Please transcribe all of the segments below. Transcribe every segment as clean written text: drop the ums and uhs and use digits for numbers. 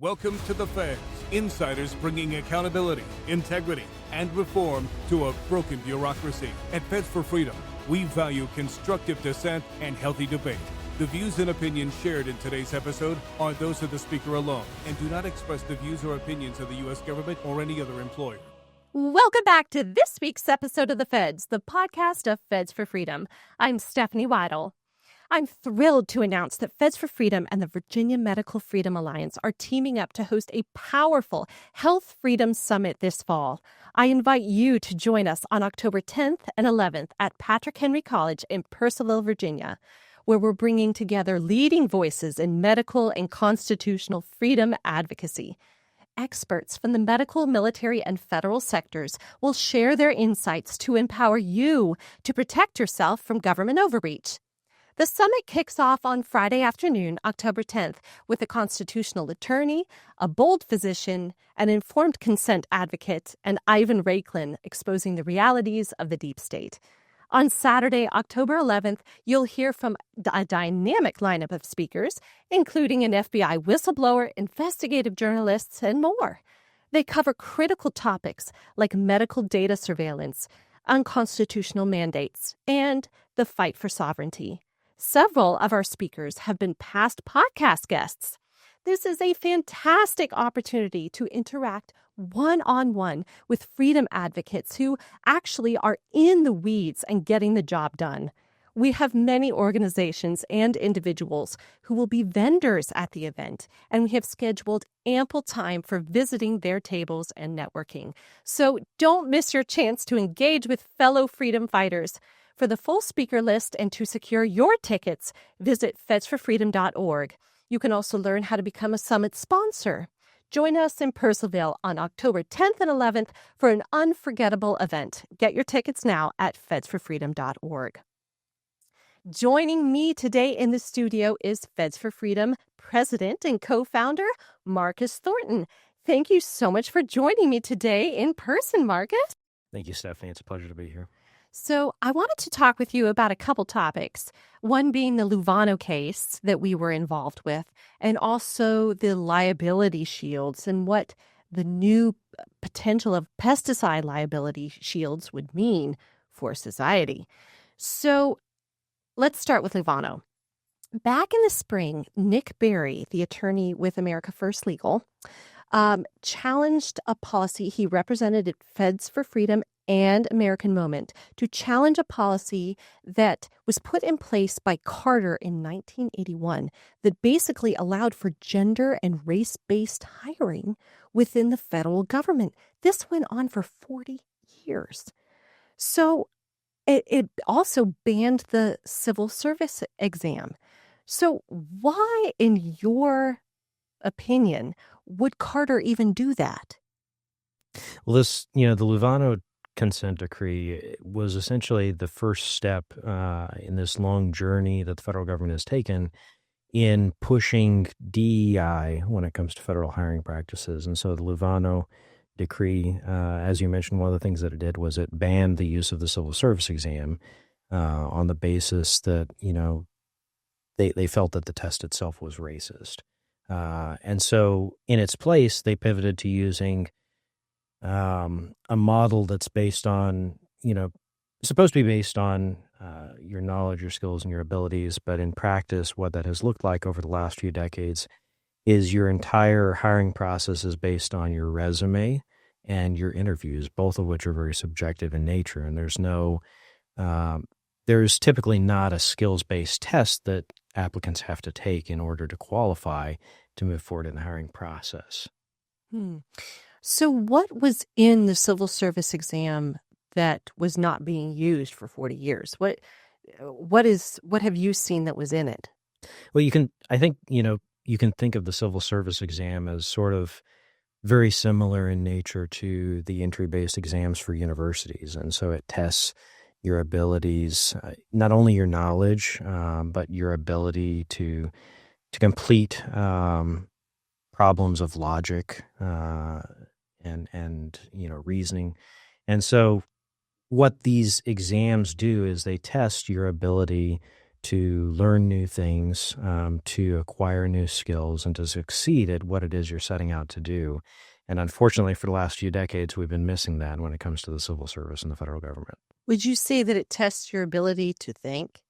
Welcome to the Feds, insiders bringing accountability, integrity, and reform to a broken bureaucracy. At Feds for Freedom, we value constructive dissent and healthy debate. The views and opinions shared in today's episode are those of the speaker alone and do not express the views or opinions of the U.S. government or any other employer. Welcome back to this week's episode of The Feds, the podcast of Feds for Freedom. I'm Stephanie Weidel. I'm thrilled to announce that Feds for Freedom and the Virginia Medical Freedom Alliance are teaming up to host a powerful Health Freedom Summit this fall. I invite you to join us on October 10th and 11th at Patrick Henry College in Purcellville, Virginia, where we're bringing together leading voices in medical and constitutional freedom advocacy. Experts from the medical, military, and federal sectors will share their insights to empower you to protect yourself from government overreach. The summit kicks off on Friday afternoon, October 10th, with a constitutional attorney, a bold physician, an informed consent advocate, and Ivan Raiklin exposing the realities of the deep state. On Saturday, October 11th, you'll hear from a dynamic lineup of speakers, including an FBI whistleblower, investigative journalists, and more. They cover critical topics like medical data surveillance, unconstitutional mandates, and the fight for sovereignty. Several of our speakers have been past podcast guests. This is a fantastic opportunity to interact one-on-one with freedom advocates who actually are in the weeds and getting the job done. We have many organizations and individuals who will be vendors at the event, and we have scheduled ample time for visiting their tables and networking. So don't miss your chance to engage with fellow freedom fighters. For the full speaker list and to secure your tickets, visit fedsforfreedom.org. You can also learn how to become a summit sponsor. Join us in Purcellville on October 10th and 11th for an unforgettable event. Get your tickets now at fedsforfreedom.org. Joining me today in the studio is Feds for Freedom President and co-founder Marcus Thornton. Thank you so much for joining me today in person, Marcus. Thank you, Stephanie. It's a pleasure to be here. So I wanted to talk with you about a couple topics, one being the Luevano case that we were involved with, and also the liability shields and what the new potential of pesticide liability shields would mean for society. So let's start with Luevano. Back in the spring, Nick Berry, the attorney with America First Legal, challenged a policy he represented at Feds for Freedom and American Moment to challenge a policy that was put in place by Carter in 1981 that basically allowed for gender and race-based hiring within the federal government. This went on for 40 years. So it also banned the civil service exam. So why, in your opinion, would Carter even do that? Well, the Luevano consent decree was essentially the first step in this long journey that the federal government has taken in pushing DEI when it comes to federal hiring practices. And so the Luevano decree, as you mentioned, one of the things that it did was it banned the use of the civil service exam on the basis that, they felt that the test itself was racist. And so in its place, they pivoted to using a model that's based on, supposed to be based on your knowledge, your skills, and your abilities. But in practice, what that has looked like over the last few decades is your entire hiring process is based on your resume and your interviews, both of which are very subjective in nature. And there's typically not a skills-based test that applicants have to take in order to qualify to move forward in the hiring process. So what was in the civil service exam that was not being used for 40 years? What have you seen that was in it? Well, you can think of the civil service exam as sort of very similar in nature to the entry-based exams for universities. And so it tests your abilities, not only your knowledge, but your ability to complete problems of logic and reasoning. And so what these exams do is they test your ability to learn new things, to acquire new skills, and to succeed at what it is you're setting out to do. And unfortunately, for the last few decades, we've been missing that when it comes to the civil service and the federal government. Would you say that it tests your ability to think?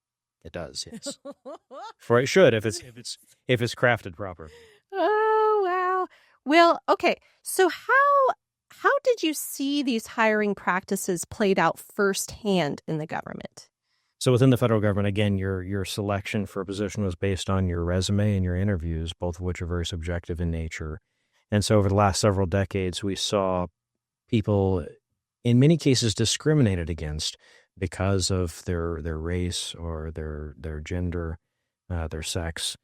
It does, yes. For it should, if it's crafted properly. Oh, wow. Well, okay. So how did you see these hiring practices played out firsthand in the government? So within the federal government, again, your selection for a position was based on your resume and your interviews, both of which are very subjective in nature. And so over the last several decades, we saw people, in many cases, discriminated against because of their race or their gender, their sex.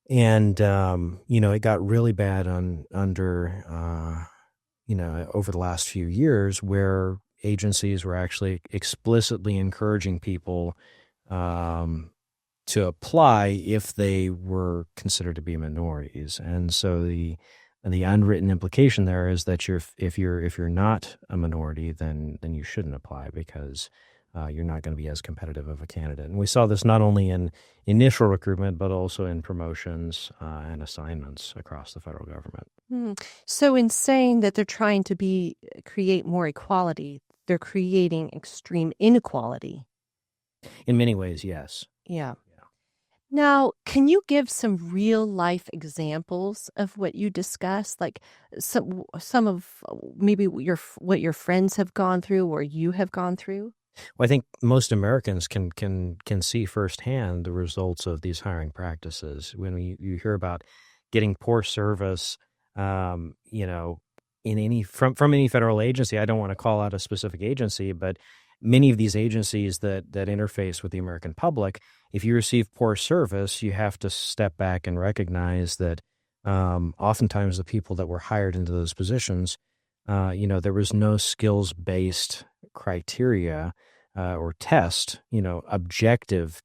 And, it got really bad under over the last few years, where agencies were actually explicitly encouraging people to apply if they were considered to be minorities. And so the unwritten implication there is that if you're not a minority, then you shouldn't apply, because you're not going to be as competitive of a candidate. And we saw this not only in initial recruitment, but also in promotions and assignments across the federal government. So in saying that they're trying to create more equality, they're creating extreme inequality. In many ways, yes. Yeah. Now, can you give some real life examples of what you discussed, like some of maybe what your friends have gone through or you have gone through? Well, I think most Americans can see firsthand the results of these hiring practices. When you hear about getting poor service, in from any federal agency. I don't want to call out a specific agency, but many of these agencies that interface with the American public, if you receive poor service, you have to step back and recognize that oftentimes the people that were hired into those positions, there was no skills-based criteria or test, objective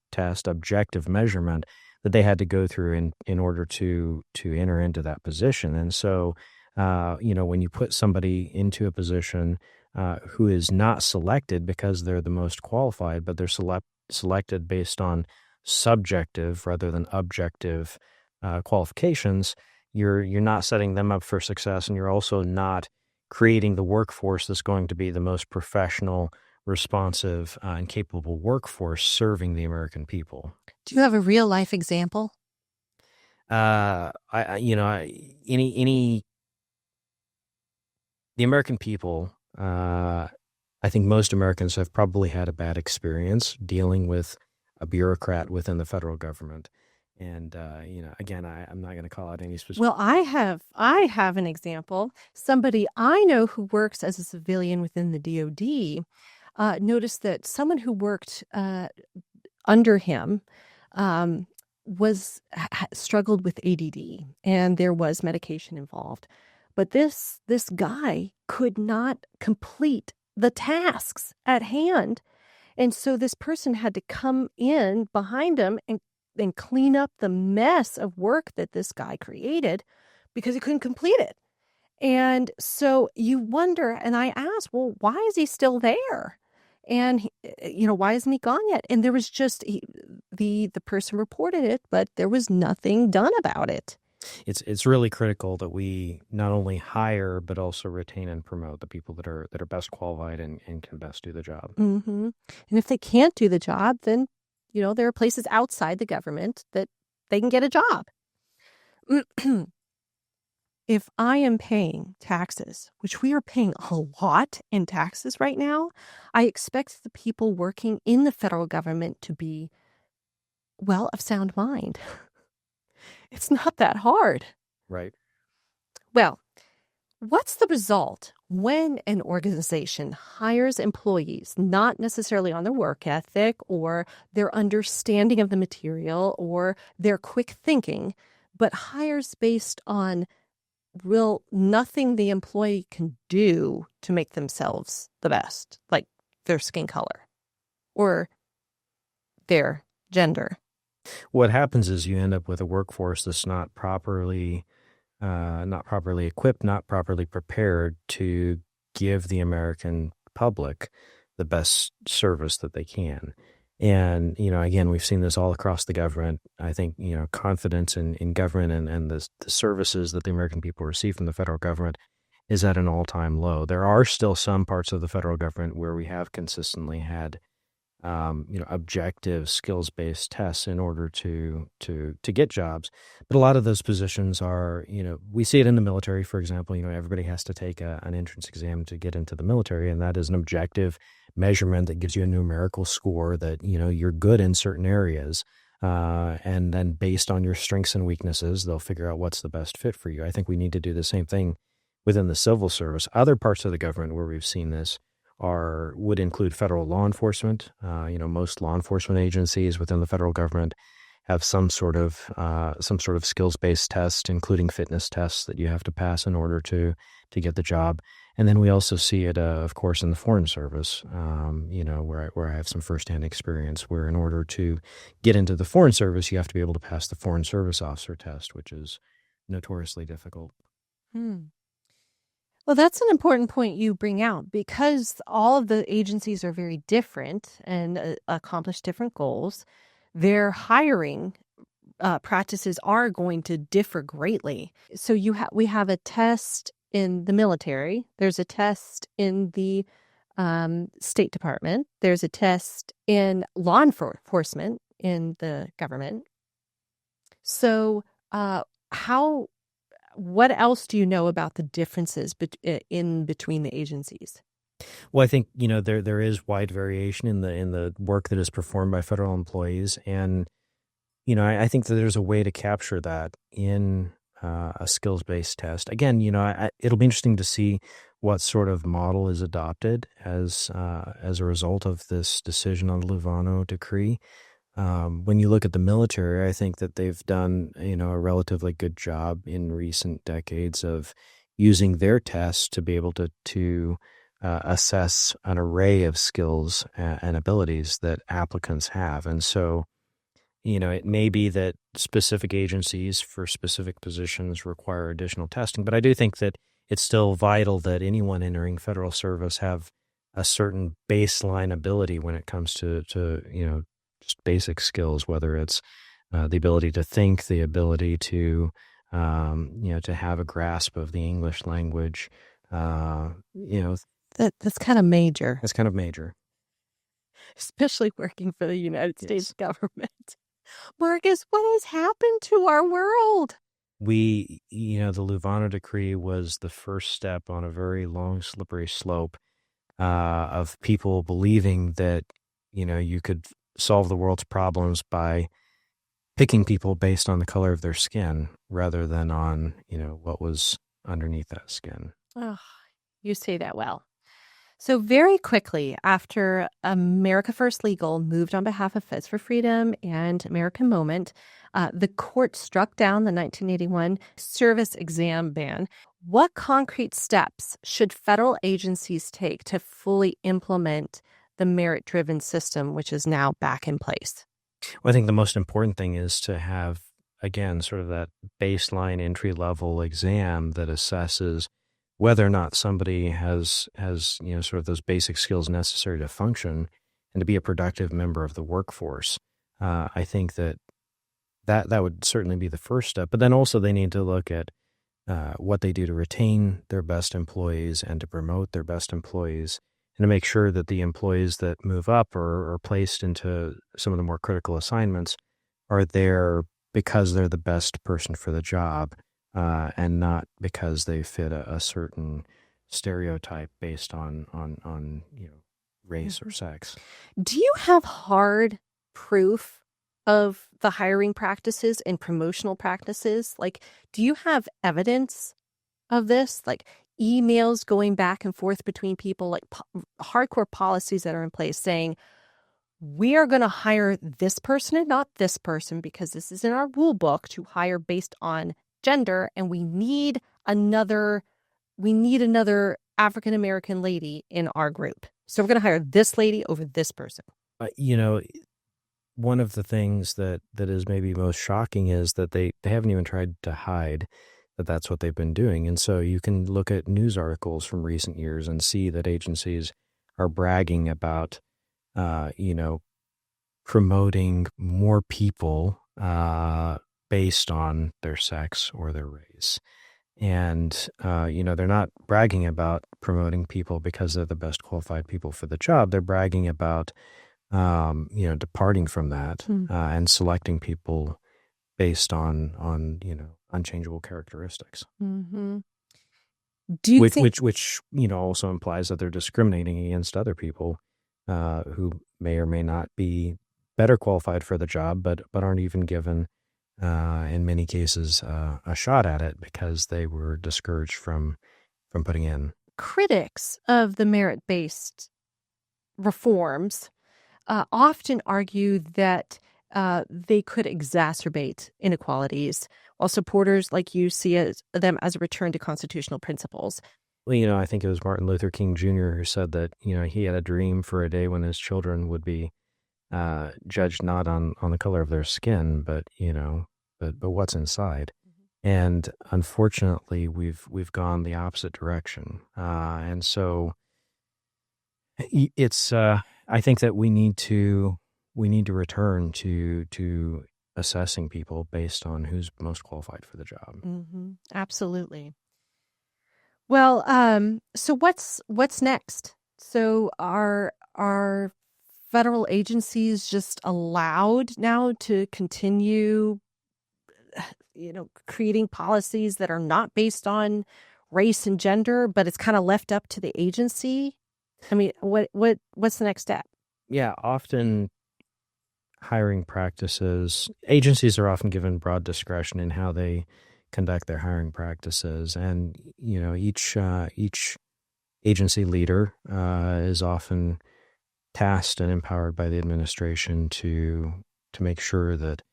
measurement that they had to go through in order to enter into that position. And so, when you put somebody into a position who is not selected because they're the most qualified, but they're selected based on subjective rather than objective qualifications, you're not setting them up for success, and you're also not creating the workforce that's going to be the most professional, responsive, and capable workforce serving the American people. Do you have a real life example? The American people, I think most Americans have probably had a bad experience dealing with a bureaucrat within the federal government. And, again, I'm not going to call out any specific. Well, I have an example. Somebody I know who works as a civilian within the DOD noticed that someone who worked under him struggled with ADD, and there was medication involved. But this guy could not complete the tasks at hand. And so this person had to come in behind him and clean up the mess of work that this guy created because he couldn't complete it. And so you wonder, and I asked, well, why is he still there? And, why isn't he gone yet? And there was just, the person reported it, but there was nothing done about it. It's really critical that we not only hire, but also retain and promote the people that are best qualified and can best do the job. Mm-hmm. And if they can't do the job, then, there are places outside the government that they can get a job. If I am paying taxes, which we are paying a lot in taxes right now, I expect the people working in the federal government to be, of sound mind. It's not that hard. Right. Well, what's the result when an organization hires employees, not necessarily on their work ethic or their understanding of the material or their quick thinking, but hires based on nothing the employee can do to make themselves the best, like their skin color or their gender? What happens is you end up with a workforce that's not properly equipped, not properly prepared to give the American public the best service that they can. And, again, we've seen this all across the government. I think, confidence in government and the services that the American people receive from the federal government is at an all-time low. There are still some parts of the federal government where we have consistently had, objective skills-based tests in order to get jobs. But a lot of those positions are, we see it in the military, for example. Everybody has to take an entrance exam to get into the military, and that is an objective measurement that gives you a numerical score that, you're good in certain areas. And then based on your strengths and weaknesses, they'll figure out what's the best fit for you. I think we need to do the same thing within the civil service. Other parts of the government where we've seen this would include federal law enforcement. Most law enforcement agencies within the federal government have some sort of skills-based test, including fitness tests that you have to pass in order to get the job. And then we also see it, of course, in the Foreign Service, where I have some firsthand experience, where in order to get into the Foreign Service, you have to be able to pass the Foreign Service Officer test, which is notoriously difficult. Well, that's an important point you bring out, because all of the agencies are very different and accomplish different goals. Their hiring practices are going to differ greatly. So we have a test in the military. There's a test in the State Department. There's a test in law enforcement in the government. So what else do you know about the differences in between the agencies? Well, I think, there is wide variation in the work that is performed by federal employees. And, I think that there's a way to capture that in a skills-based test. Again, it'll be interesting to see what sort of model is adopted as a result of this decision on the Luevano decree. When you look at the military, I think that they've done, a relatively good job in recent decades of using their tests to be able to assess an array of skills and abilities that applicants have. And so, it may be that specific agencies for specific positions require additional testing, but I do think that it's still vital that anyone entering federal service have a certain baseline ability when it comes to just basic skills, whether it's the ability to think, the ability to have a grasp of the English language. That's kind of major. That's kind of major. Especially working for the United States government. Marcus, what has happened to our world? The Luevano decree was the first step on a very long, slippery slope of people believing that, you could solve the world's problems by picking people based on the color of their skin rather than on, what was underneath that skin. Oh, you say that well. So very quickly after America First Legal moved on behalf of Feds for Freedom and American Moment, the court struck down the 1981 service exam ban. What concrete steps should federal agencies take to fully implement the merit-driven system, which is now back in place? Well, I think the most important thing is to have, again, sort of that baseline entry-level exam that assesses whether or not somebody has sort of those basic skills necessary to function and to be a productive member of the workforce. I think that would certainly be the first step. But then also they need to look at what they do to retain their best employees and to promote their best employees, and to make sure that the employees that move up or are placed into some of the more critical assignments are there because they're the best person for the job, and not because they fit a certain stereotype based on race or sex. Do you have hard proof of the hiring practices and promotional practices? Like, do you have evidence of this? Like emails going back and forth between people, like hardcore policies that are in place saying, we are going to hire this person and not this person because this is in our rule book to hire based on gender, and we need another African-American lady in our group. So we're going to hire this lady over this person. One of the things that is maybe most shocking is that they haven't even tried to hide that that's what they've been doing. And so you can look at news articles from recent years and see that agencies are bragging about, promoting more people based on their sex or their race. And, they're not bragging about promoting people because they're the best qualified people for the job. They're bragging about, departing from that and selecting people based on unchangeable characteristics. Mm-hmm. Do you think... Which also implies that they're discriminating against other people who may or may not be better qualified for the job, but aren't even given, in many cases, a shot at it because they were discouraged from putting in. Critics of the merit-based reforms often argue that they could exacerbate inequalities, while supporters like you see them as a return to constitutional principles. Well, I think it was Martin Luther King Jr. who said that, he had a dream for a day when his children would be judged not on the color of their skin, but what's inside. And unfortunately, we've gone the opposite direction. And so it's I think that we need to return to assessing people based on who's most qualified for the job. Mm-hmm. Absolutely. Well, so what's next? So are federal agencies just allowed now to continue, creating policies that are not based on race and gender, but it's kind of left up to the agency? I mean, what's the next step? Yeah, often hiring practices, agencies are often given broad discretion in how they conduct their hiring practices, and each agency leader is often tasked and empowered by the administration to make sure that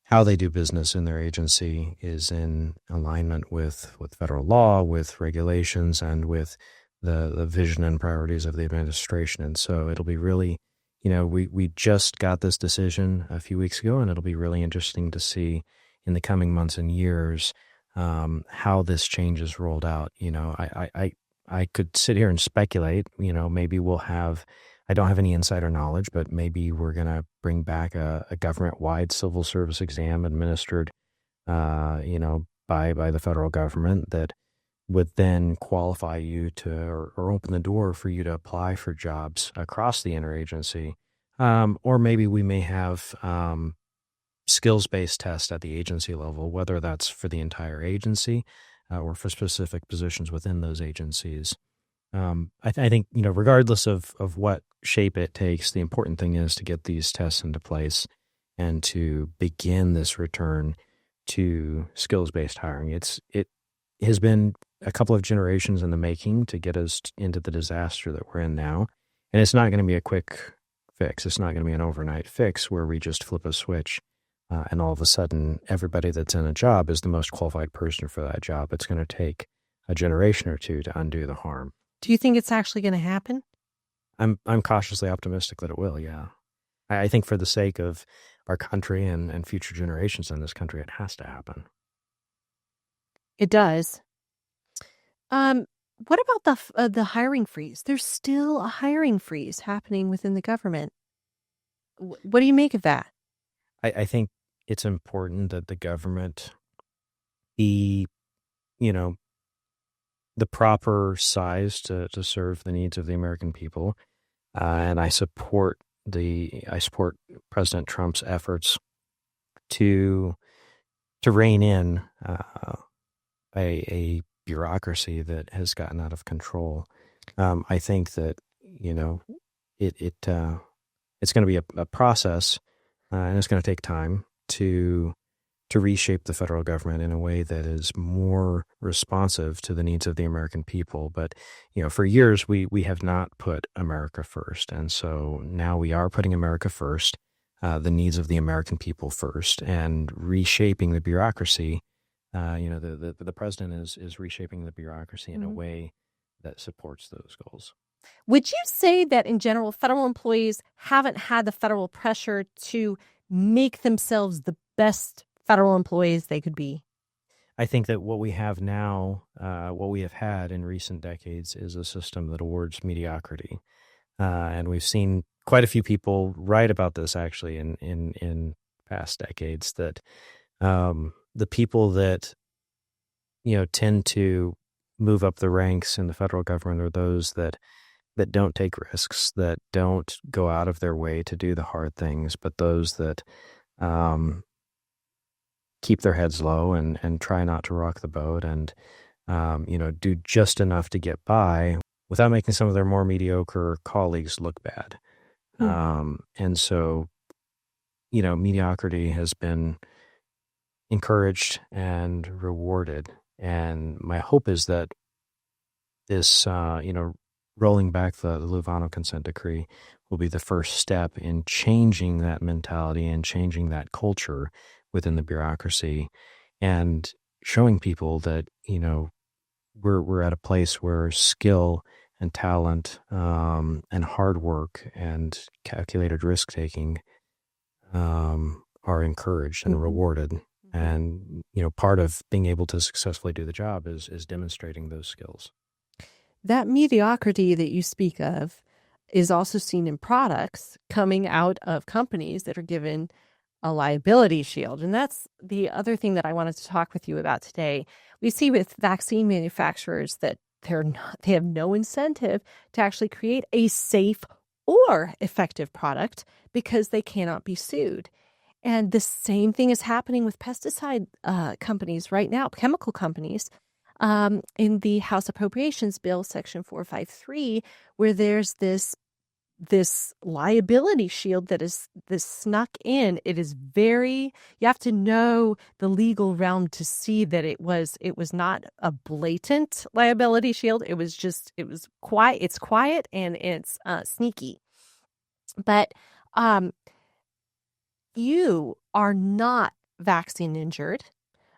how they do business in their agency is in alignment with federal law, with regulations, and with the vision and priorities of the administration. And so it'll be really, we just got this decision a few weeks ago, and it'll be really interesting to see in the coming months and years how this change is rolled out. I could sit here and speculate, maybe we'll have, I don't have any insider knowledge, but maybe we're going to bring back a government-wide civil service exam administered, by the federal government that would then qualify you to, or open the door for you to apply for jobs across the interagency. Or maybe we may have skills-based tests at the agency level, whether that's for the entire agency or for specific positions within those agencies. I think, regardless of what shape it takes, the important thing is to get these tests into place and to begin this return to skills-based hiring. It has been a couple of generations in the making to get us into the disaster that we're in now. And it's not going to be a quick fix. It's not going to be an overnight fix where we just flip a switch and all of a sudden everybody that's in a job is the most qualified person for that job. It's going to take a generation or two to undo the harm. Do you think it's actually going to happen? I'm cautiously optimistic that it will, yeah. I think for the sake of our country and future generations in this country, it has to happen. It does. What about the hiring freeze? There's still a hiring freeze happening within the government. What do you make of that? I think it's important that the government be, the proper size to serve the needs of the American people. And I support President Trump's efforts to rein in a bureaucracy that has gotten out of control. I think that it's going to be a process, and it's going to take time to reshape the federal government in a way that is more responsive to the needs of the American people. But, for years we have not put America first. And so now we are putting America first, the needs of the American people first, and reshaping the bureaucracy. The president is reshaping the bureaucracy in a way that supports those goals. Would you say that in general, federal employees haven't had the federal pressure to make themselves the best federal employees they could be? I think that what we have now, what we have had in recent decades, is a system that awards mediocrity. And we've seen quite a few people write about this actually in past decades, that the people that tend to move up the ranks in the federal government are those that don't take risks, that don't go out of their way to do the hard things, but those that keep their heads low and try not to rock the boat, and do just enough to get by without making some of their more mediocre colleagues look bad. And so, mediocrity has been encouraged and rewarded. And my hope is that this, rolling back the Luevano consent decree will be the first step in changing that mentality and changing that culture within the bureaucracy, and showing people that, we're at a place where skill and talent and hard work and calculated risk taking are encouraged and rewarded. And, part of being able to successfully do the job is demonstrating those skills. That mediocrity that you speak of is also seen in products coming out of companies that are given a liability shield. And that's the other thing that I wanted to talk with you about today. We see with vaccine manufacturers that they have no incentive to actually create a safe or effective product because they cannot be sued. And the same thing is happening with pesticide companies right now, chemical companies. In the House Appropriations Bill, Section 453, where there's this liability shield that is snuck in. It is you have to know the legal realm to see that it was not a blatant liability shield. It was quiet. It's quiet and it's sneaky. But you are not vaccine injured.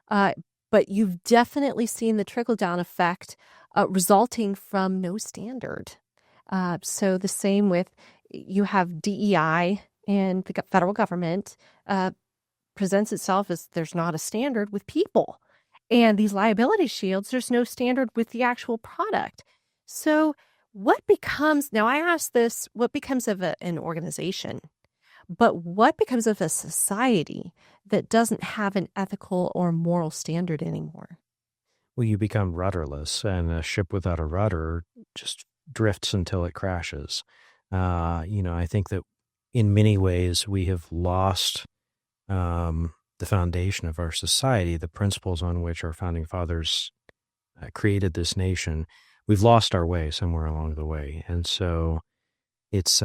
But you've definitely seen the trickle-down effect resulting from no standard. So the same with, you have DEI, and the federal government presents itself as there's not a standard with people. And these liability shields, there's no standard with the actual product. So now I ask this, what becomes of an organization? But what becomes of a society that doesn't have an ethical or moral standard anymore? Well, you become rudderless, and a ship without a rudder just drifts until it crashes. I think that in many ways we have lost the foundation of our society, the principles on which our founding fathers created this nation. We've lost our way somewhere along the way, and so it's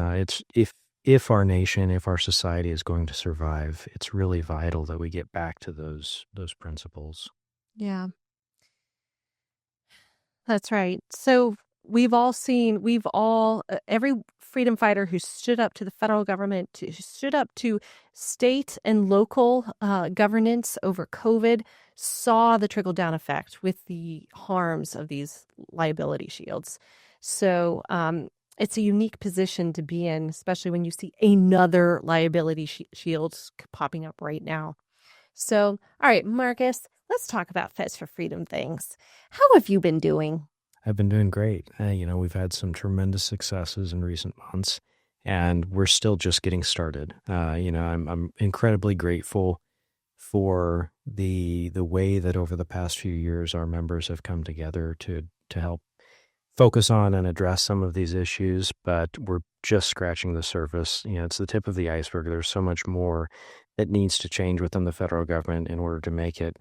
if our nation, if our society is going to survive, it's really vital that we get back to those principles. Yeah, that's right. So every freedom fighter who stood up to the federal government, who stood up to state and local governance over COVID, saw the trickle-down effect with the harms of these liability shields. So it's a unique position to be in, especially when you see another liability shield popping up right now. So, all right, Marcus, let's talk about Feds for Freedom things. How have you been doing? I've been doing great. We've had some tremendous successes in recent months, and we're still just getting started. I'm incredibly grateful for the way that over the past few years our members have come together to help focus on and address some of these issues, but we're just scratching the surface. It's the tip of the iceberg. There's so much more that needs to change within the federal government in order to make it,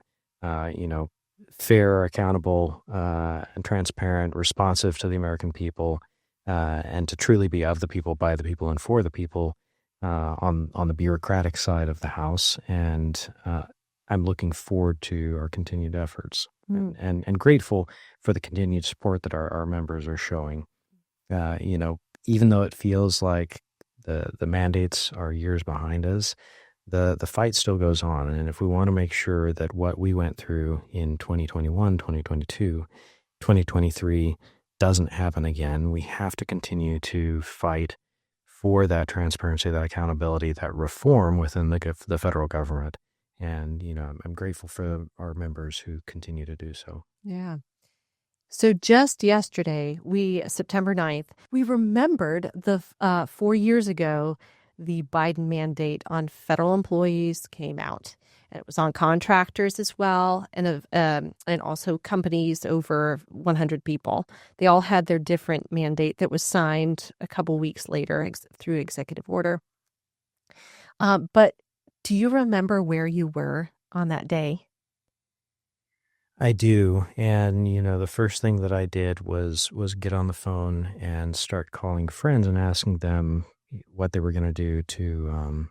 fair, accountable, and transparent, responsive to the American people, and to truly be of the people, by the people, and for the people on the bureaucratic side of the House. And I'm looking forward to our continued efforts and grateful for the continued support that our members are showing. Even though it feels like the mandates are years behind us, the fight still goes on. And if we want to make sure that what we went through in 2021, 2022, 2023 doesn't happen again, we have to continue to fight for that transparency, that accountability, that reform within the federal government. And, I'm grateful for our members who continue to do so. Yeah. So just yesterday, September 9th, we remembered the 4 years ago, the Biden mandate on federal employees came out. And it was on contractors as well, and also companies over 100 people. They all had their different mandate that was signed a couple weeks later through executive order. But do you remember where you were on that day? I do, and the first thing that I did was get on the phone and start calling friends and asking them what they were going to do to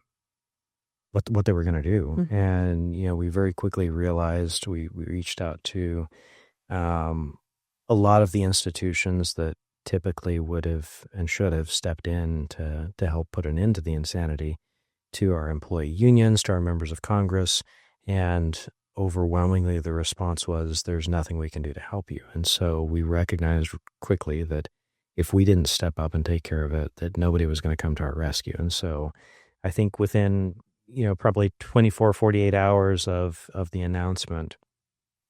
what they were going to do. Mm-hmm. And we very quickly realized we reached out to a lot of the institutions that typically would have and should have stepped in to help put an end to the insanity, to our employee unions, to our members of Congress, and overwhelmingly the response was, there's nothing we can do to help you. And so we recognized quickly that if we didn't step up and take care of it, that nobody was going to come to our rescue. And so I think within probably 24, 48 hours of the announcement,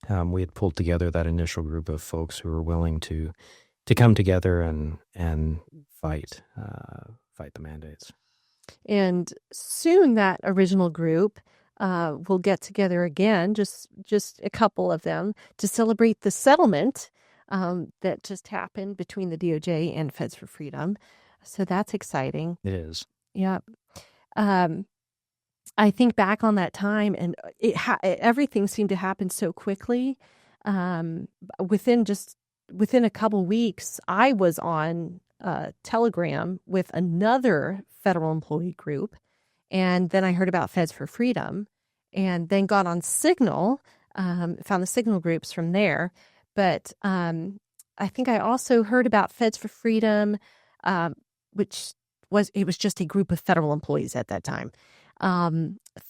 we had pulled together that initial group of folks who were willing to come together and fight the mandates. And soon that original group will get together again, just a couple of them, to celebrate the settlement that just happened between the DOJ and Feds for Freedom. So that's exciting. It is. Yeah. I think back on that time, and everything seemed to happen so quickly. Within a couple weeks, I was on Telegram with another federal employee group, and then I heard about Feds for Freedom, and then got on Signal, found the Signal groups from there. But I think I also heard about Feds for Freedom, which was just a group of federal employees at that time,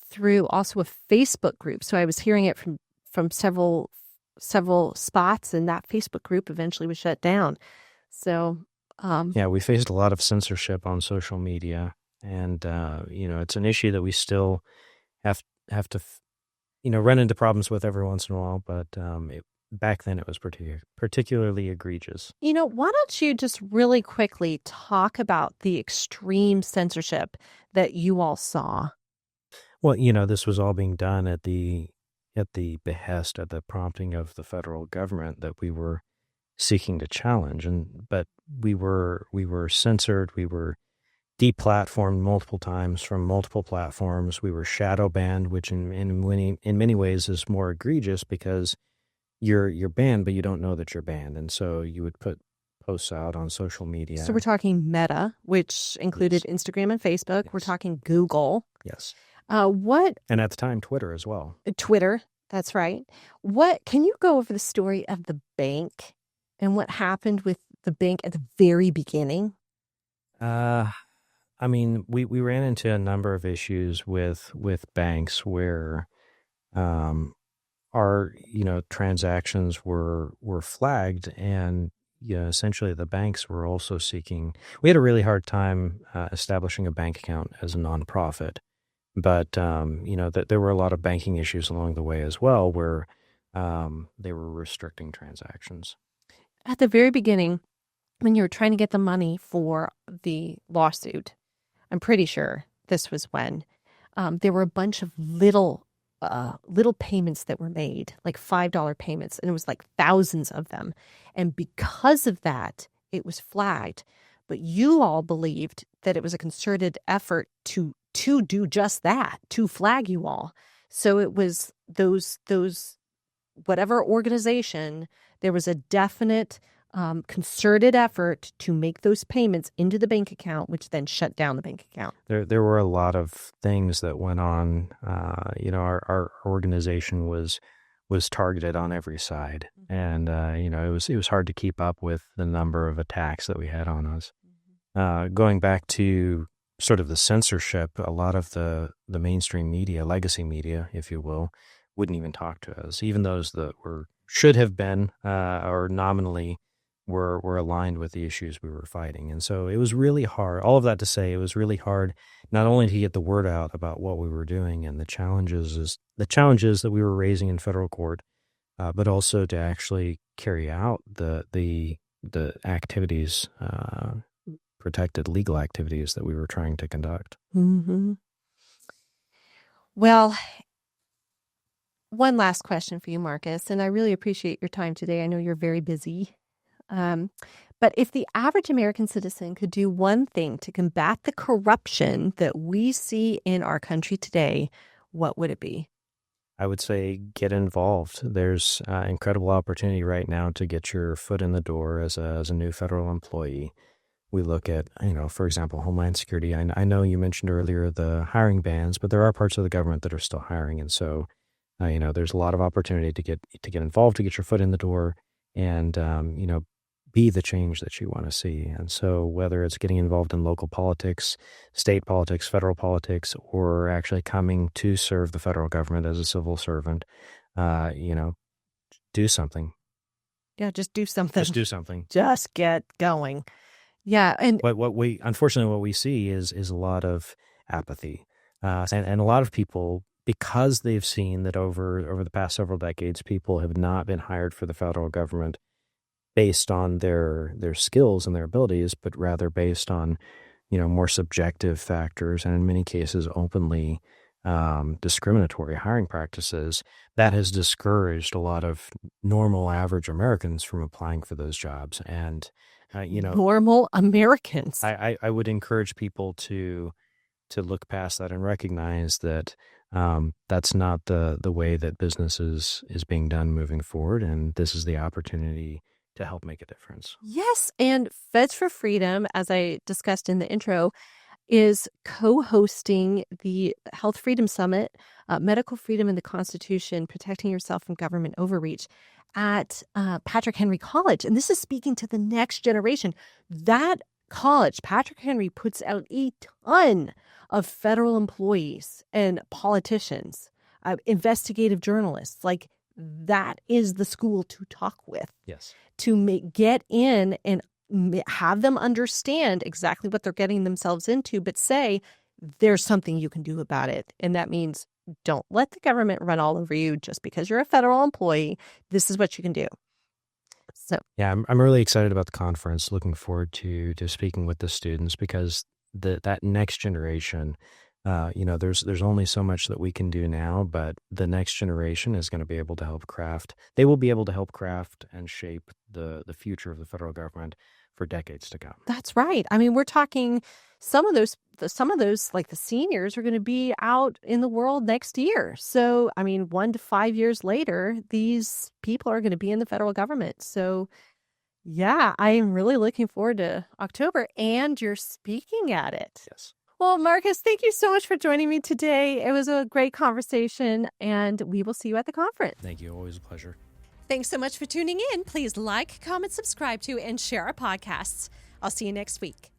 through also a Facebook group. So I was hearing it from several spots, and that Facebook group eventually was shut down. So we faced a lot of censorship on social media, and it's an issue that we still have to run into problems with every once in a while. But back then it was particularly egregious. Why don't you just really quickly talk about the extreme censorship that you all saw? Well, this was all being done at the behest, at the prompting of the federal government that we were seeking to challenge, but we were censored. We were deplatformed multiple times from multiple platforms. We were shadow banned, which in many ways is more egregious because you're banned, but you don't know that you're banned, and so you would put posts out on social media. So we're talking Meta, which included Instagram and Facebook. Yes. We're talking Google. Yes. And at the time, Twitter as well. Twitter, that's right. Can you go over the story of the bank and what happened with the bank at the very beginning? We ran into a number of issues with banks where our transactions were flagged, and essentially the banks were also seeking. We had a really hard time establishing a bank account as a nonprofit, but that there were a lot of banking issues along the way as well, where they were restricting transactions. At the very beginning, when you were trying to get the money for the lawsuit, I'm pretty sure this was when there were a bunch of little payments that were made, like $5 payments, and it was like thousands of them. And because of that, it was flagged. But you all believed that it was a concerted effort to do just that, to flag you all. So it was those whatever organization, there was a definite concerted effort to make those payments into the bank account, which then shut down the bank account. There were a lot of things that went on. Our organization was targeted on every side, and it was hard to keep up with the number of attacks that we had on us. Going back to sort of the censorship, a lot of the mainstream media, legacy media, if you will, wouldn't even talk to us, even those that should have been or nominally were aligned with the issues we were fighting. And so it was really hard. All of that to say, it was really hard not only to get the word out about what we were doing and the challenges that we were raising in federal court, but also to actually carry out the activities, protected legal activities that we were trying to conduct. Mm-hmm. Well, one last question for you, Marcus, and I really appreciate your time today. I know you're very busy. But if the average American citizen could do one thing to combat the corruption that we see in our country today, what would it be? I would say get involved. There's incredible opportunity right now to get your foot in the door as a new federal employee. We look at, for example, Homeland Security. I know you mentioned earlier the hiring bans, but there are parts of the government that are still hiring. And so, there's a lot of opportunity to get involved, to get your foot in the door and, be the change that you want to see. And so whether it's getting involved in local politics, state politics, federal politics, or actually coming to serve the federal government as a civil servant, do something. Yeah, just do something. Just do something. Just get going. Yeah. And what we see is a lot of apathy. And a lot of people, because they've seen that over the past several decades, people have not been hired for the federal government based on their skills and their abilities, but rather based on, more subjective factors and in many cases openly discriminatory hiring practices. That has discouraged a lot of normal average Americans from applying for those jobs. And, normal Americans. I would encourage people to look past that and recognize that that's not the way that business is being done moving forward. And this is the opportunity to help make a difference. Yes. And Feds for Freedom, as I discussed in the intro, is co-hosting the Health Freedom Summit, Medical Freedom in the Constitution, Protecting Yourself from Government Overreach at Patrick Henry College. And this is speaking to the next generation. That college, Patrick Henry, puts out a ton of federal employees and politicians, investigative journalists. Like, that is the school to talk with. Yes. To get in and have them understand exactly what they're getting themselves into, but say there's something you can do about it. And that means don't let the government run all over you just because you're a federal employee. This is what you can do. So yeah, I'm really excited about the conference. Looking forward to speaking with the students, because that next generation, there's only so much that we can do now, but the next generation is going to be able to help craft. They will be able to help craft and shape the future of the federal government for decades to come. That's right. I mean, we're talking some of those, like the seniors, are going to be out in the world next year. So, I mean, 1 to 5 years later, these people are going to be in the federal government. So, yeah, I'm really looking forward to October, and you're speaking at it. Yes. Well, Marcus, thank you so much for joining me today. It was a great conversation, and we will see you at the conference. Thank you. Always a pleasure. Thanks so much for tuning in. Please like, comment, subscribe to, and share our podcasts. I'll see you next week.